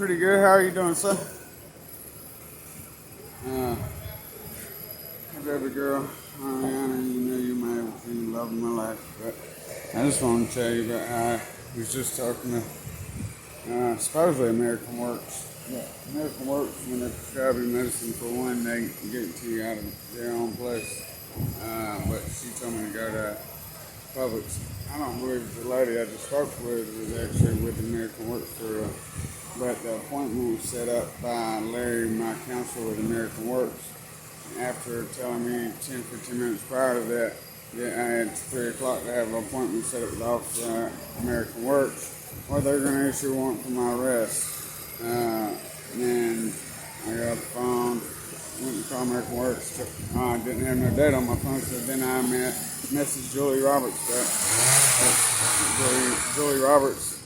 Pretty good. How are you doing, sir? Hey, baby girl. Ariana, you know you may have been loving my life, but I just want to tell you about how I was just talking to supposedly American Works. Yeah, American Works, when they prescribe you medicine for one, they get it to you out of their own place. But she told me to go to Publix. I don't believe the lady I just spoke with was actually with American Works for. But the appointment was set up by Larry, my counselor with American Works. After telling me 10, 15 minutes prior to that, that I had 3 o'clock to have an appointment set up with the officer at American Works, or they're going to issue a warrant for my arrest. And I got off the phone, went to call American Works, didn't have no date on my phone, so then I messaged Julie Roberts back. Julie Roberts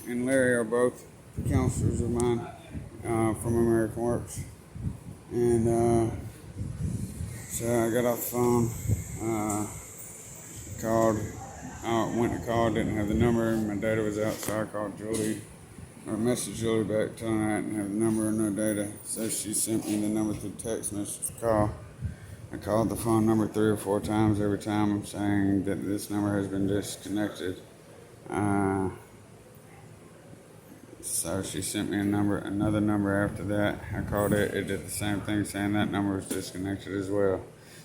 and Larry are both counselors of mine from American Works. And so I got off the phone, went to call, didn't have the number, my data was out, so I called Julie, or messaged Julie back telling her I didn't have the number or no data. So she sent me the number through text message to call. I called the phone number 3 or 4 times, every time I'm saying that this number has been disconnected. So she sent me another number after that. I called it. It did the same thing, saying that number was disconnected as well.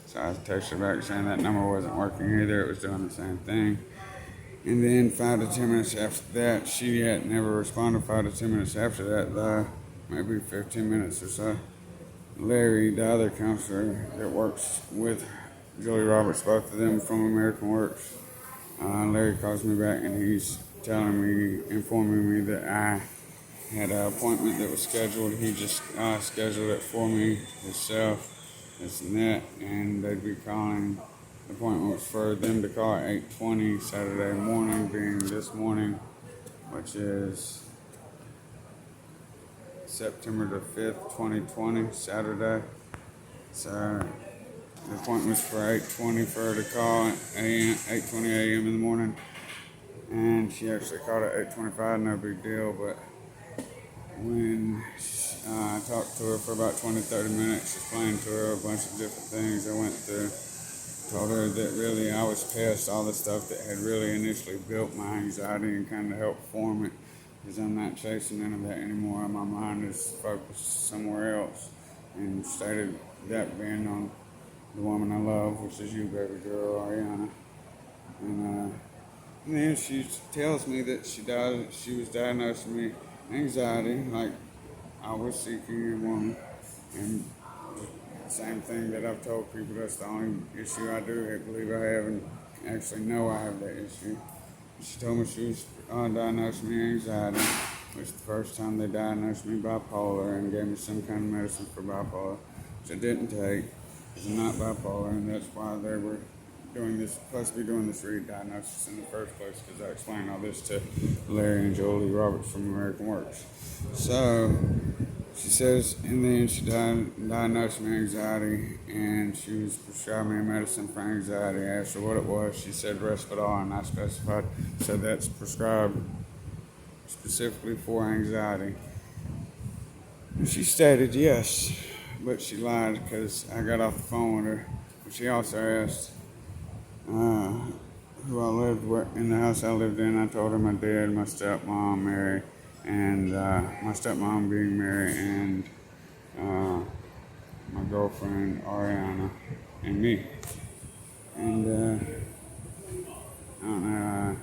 So I texted her back saying that number wasn't working either. It was doing the same thing. And then 5 to 10 minutes after that, she had never responded. 5 to 10 minutes after that, though, maybe 15 minutes or so, Larry, the other counselor that works with Julie Roberts, both of them from American Works, Larry calls me back and he's informing me that I had an appointment that was scheduled. He just scheduled it for me himself, this and that, and they'd be calling. The appointment was for them to call at 8:20 Saturday morning, being this morning, which is September the 5th, 2020, Saturday. So the appointment was for 8:20 for her to call at 8:20 a.m. in the morning. And she actually called at 8:25, no big deal, but when I talked to her for about 20-30 minutes, explained to her a bunch of different things I went through, told her that really I was past all the stuff that had really initially built my anxiety and kind of helped form it, because I'm not chasing none of that anymore. My mind is focused somewhere else, and stated that being on the woman I love, which is you, baby girl, Ariana. And then she tells me that she was diagnosed with me anxiety, like I was seeking a woman. And the same thing that I've told people, that's the only issue I do believe I have, and actually know I have that issue. She told me she was diagnosed with me anxiety, which the first time they diagnosed me bipolar and gave me some kind of medicine for bipolar, which I didn't take, because I'm not bipolar, and that's why they were supposed to be doing this re-diagnosis in the first place, because I explained all this to Larry and Julie Roberts from American Works. So she says, and then she diagnosed me anxiety, and she was prescribing me a medicine for anxiety. I asked her what it was. She said Risperdal, and I specified, so that's prescribed specifically for anxiety. And she stated yes, but she lied, because I got off the phone with her. But she also asked who I lived with in the house I lived in. I told her my dad, my stepmom, Mary, and my stepmom being Mary, and my girlfriend, Ariana, and me. And I don't know,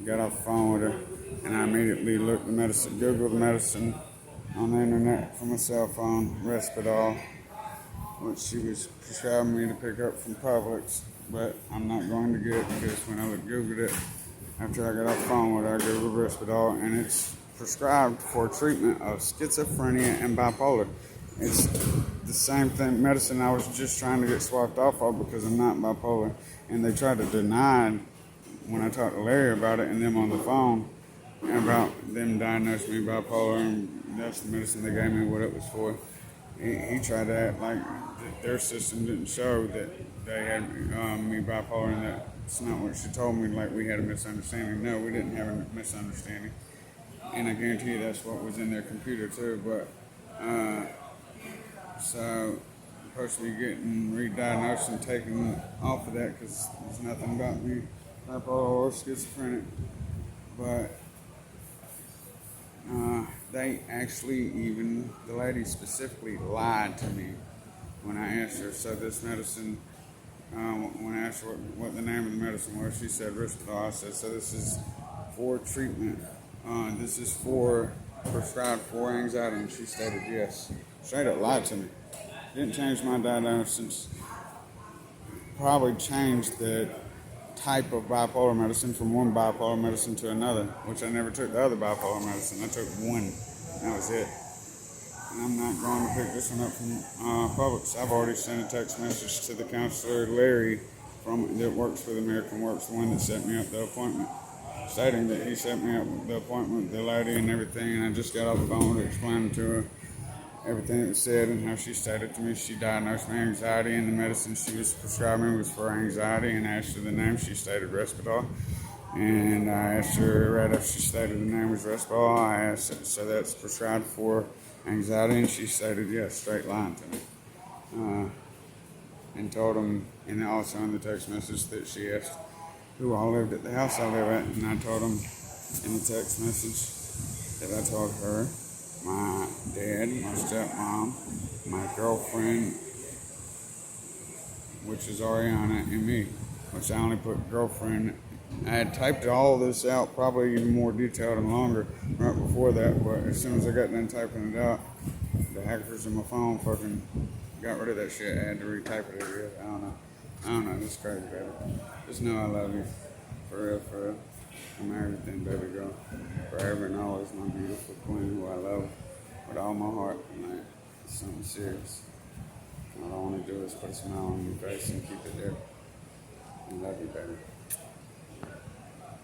I got off the phone with her, and I immediately Googled medicine on the internet from my cell phone, Risperdal, which she was prescribing me to pick up from Publix, but I'm not going to get, because when I Googled it, after I got off the phone with her, I Googled Risperdal, and it's prescribed for treatment of schizophrenia and bipolar. It's the same thing, medicine I was just trying to get swapped off of because I'm not bipolar, and they tried to deny it when I talked to Larry about it and them on the phone about them diagnosing me bipolar, and that's the medicine they gave me, what it was for. He tried to act like their system didn't show that they had me bipolar, and that's not what she told me, like we had a misunderstanding. No, we didn't have a misunderstanding. and I guarantee you that's what was in their computer too. But so I'm supposed to be getting re-diagnosed and taken off of that because there's nothing about me bipolar or schizophrenic. But they actually, even the lady specifically lied to me when I asked her. So this medicine, when I asked her what the name of the medicine was, she said Risperdal. I said, so this is for treatment. This is for prescribed for anxiety, and she stated yes. Straight up lied to me. Didn't change my diagnosis. Probably changed the type of bipolar medicine from one bipolar medicine to another, which I never took the other bipolar medicine. I took one. That was it. And I'm not going to pick this one up from Publix. I've already sent a text message to the counselor, Larry, that works for the American Works, the one that set me up the appointment, stating that he set me up the appointment with the lady and everything. And I just got off the phone to explain to her everything that was said and how she stated to me she diagnosed me anxiety, and the medicine she was prescribing was for anxiety, and I asked her the name. She stated Risperdal, and I asked her right after she stated the name was Risperdal, I asked, so that's prescribed for anxiety, and she stated yes, straight lying to me, and told them, and also in the text message that she asked who all lived at the house I live at, and I told them in the text message that I told her my dad, my stepmom, my girlfriend, which is Ariana, and me, which I only put girlfriend. I had typed all this out, probably even more detailed and longer right before that, but as soon as I got done typing it out, the hackers in my phone fucking got rid of that shit. I had to retype it again. I don't know, it's crazy, baby. Just know I love you. For real, for real. I'm everything, baby girl. Forever and always, my beautiful queen who I love with all my heart. Like, it's something serious. All I want to do is put a smile on your face and keep it there. I love you, baby.